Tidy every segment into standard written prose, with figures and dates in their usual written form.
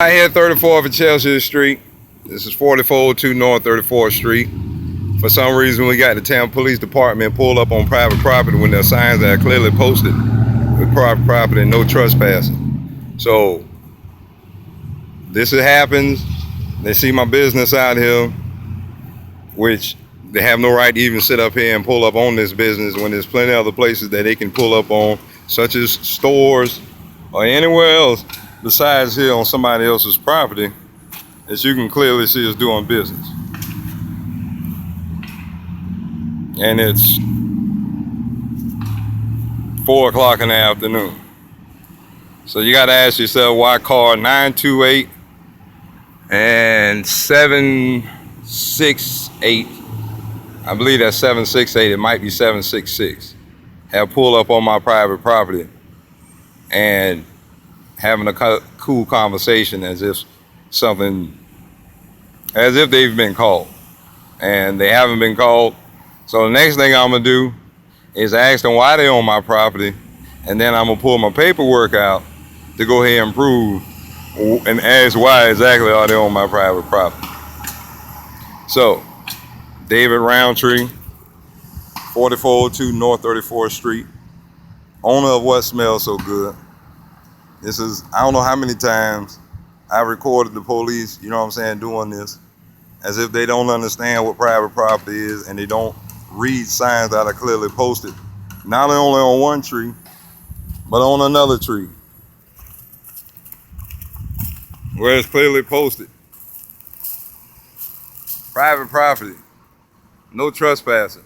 Right here, 34th and Chelsea Street. This is 4402 North 34th Street. For some reason, we got the Tampa Police Department pulled up on private property when there are signs that are clearly posted with private property and no trespassing. So this happens. They see my business out here, which they have no right to even sit up here and pull up on this business when there's plenty of other places that they can pull up on, such as stores or anywhere else besides here on somebody else's property, as you can clearly see us doing business. And it's 4 o'clock in the afternoon. So you got to ask yourself, why car 928 and 768, I believe that's 768, it might be 766, have pulled up on my private property and having a cool conversation as if they've been called, and they haven't been called. So the next thing I'm gonna do is ask them why they on my property, and then I'm gonna pull my paperwork out to go ahead and prove and ask why exactly are they on my private property. So David Roundtree, 4402 North 34th Street, owner of What Smells So Good. This is, I don't know how many times I recorded the police, you know what I'm saying, doing this, as if they don't understand what private property is and they don't read signs that are clearly posted, not only on one tree, but on another tree, where it's clearly posted. Private property, no trespassing.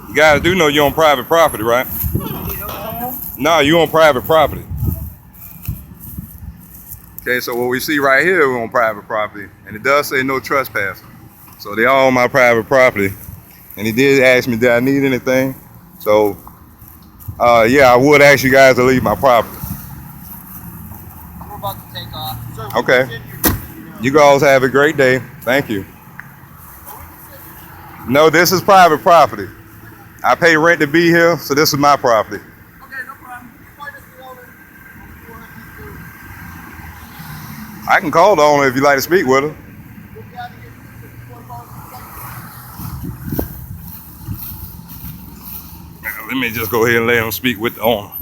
You guys do know you're on private property, right? No, you're on private property. Okay, so what we see right here, we're on private property, and it does say no trespassing. So they are on my private property, and he did ask me, did I need anything? So, yeah, I would ask you guys to leave my property. We're about to take off. Sir, okay. You guys have a great day. Thank you. No, this is private property. I pay rent to be here, so this is my property. Okay, no problem. I can call the owner if you'd like to speak with her. Let me just go ahead and let him speak with the owner.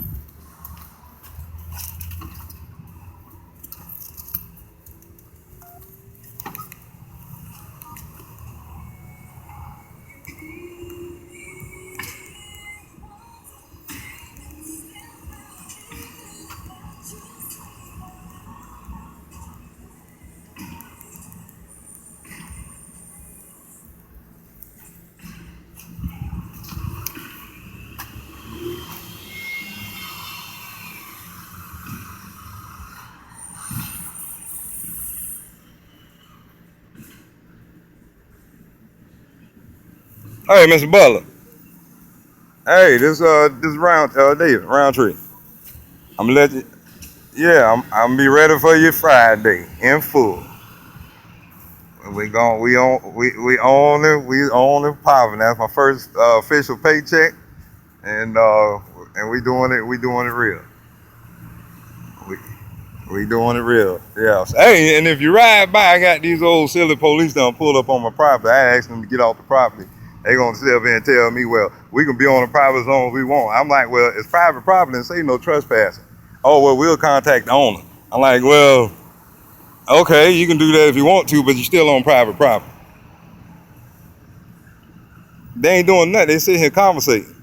Hey, Mr. Butler. Hey, this David Roundtree. I'm gonna let you. Yeah, I'm gonna be ready for you Friday in full. We own it popping. That's my first official paycheck, and we doing it real. We doing it real. Yeah. Hey, and if you ride by, I got these old silly police done pulled up on my property. I asked them to get off the property. They gonna sit up here and tell me, well, we can be on the private zone we want. I'm like, well, it's private property and say no trespassing. Oh, well, we'll contact the owner. I'm like, well, okay, you can do that if you want to, but you're still on private property. They ain't doing nothing. They sitting here conversating.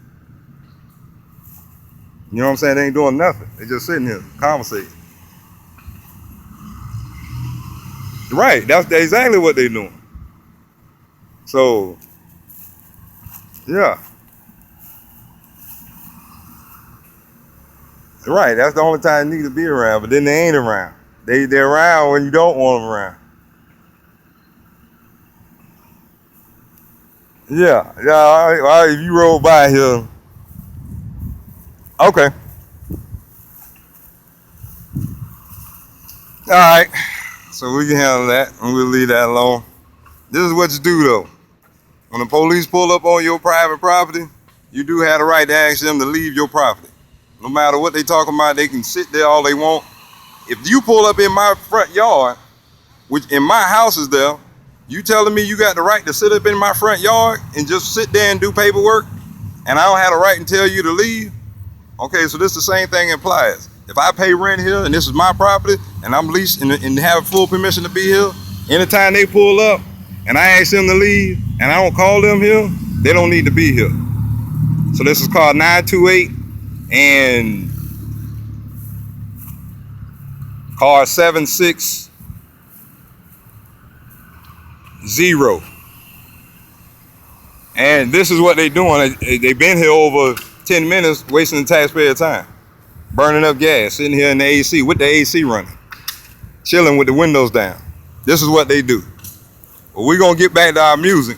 You know what I'm saying? They ain't doing nothing. They just sitting here conversating. Right, that's exactly what they're doing. So, yeah. Right, that's the only time you need to be around, but then they ain't around. They're around when you don't want them around. Yeah, all right, if you roll by here. Okay. All right, so we can handle that, and we'll leave that alone. This is what you do though. When the police pull up on your private property, you do have the right to ask them to leave your property. No matter what they talking about, they can sit there all they want. If you pull up in my front yard, which in my house is there, you telling me you got the right to sit up in my front yard and just sit there and do paperwork, and I don't have the right to tell you to leave? Okay, so this the same thing applies. If I pay rent here and this is my property and I'm leased and have full permission to be here, anytime they pull up and I ask them to leave and I don't call them here, they don't need to be here. So this is called 928 and car 760. And this is what they doing. They've been here over 10 minutes wasting the taxpayer time. Burning up gas, sitting here in the AC with the AC running. Chilling with the windows down. This is what they do. But we're gonna get back to our music.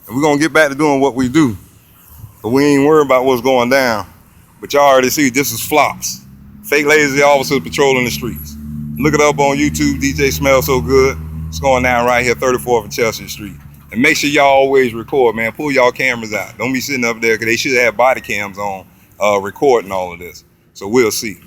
And we're gonna get back to doing what we do. But we ain't worried about what's going down. But y'all already see this is FLOPS. Fake lazy officers patrolling the streets. Look it up on YouTube, DJ Smells So Good. It's going down right here, 34th and Chelsea Street. And make sure y'all always record, man. Pull y'all cameras out. Don't be sitting up there, because they should have body cams on recording all of this. So we'll see.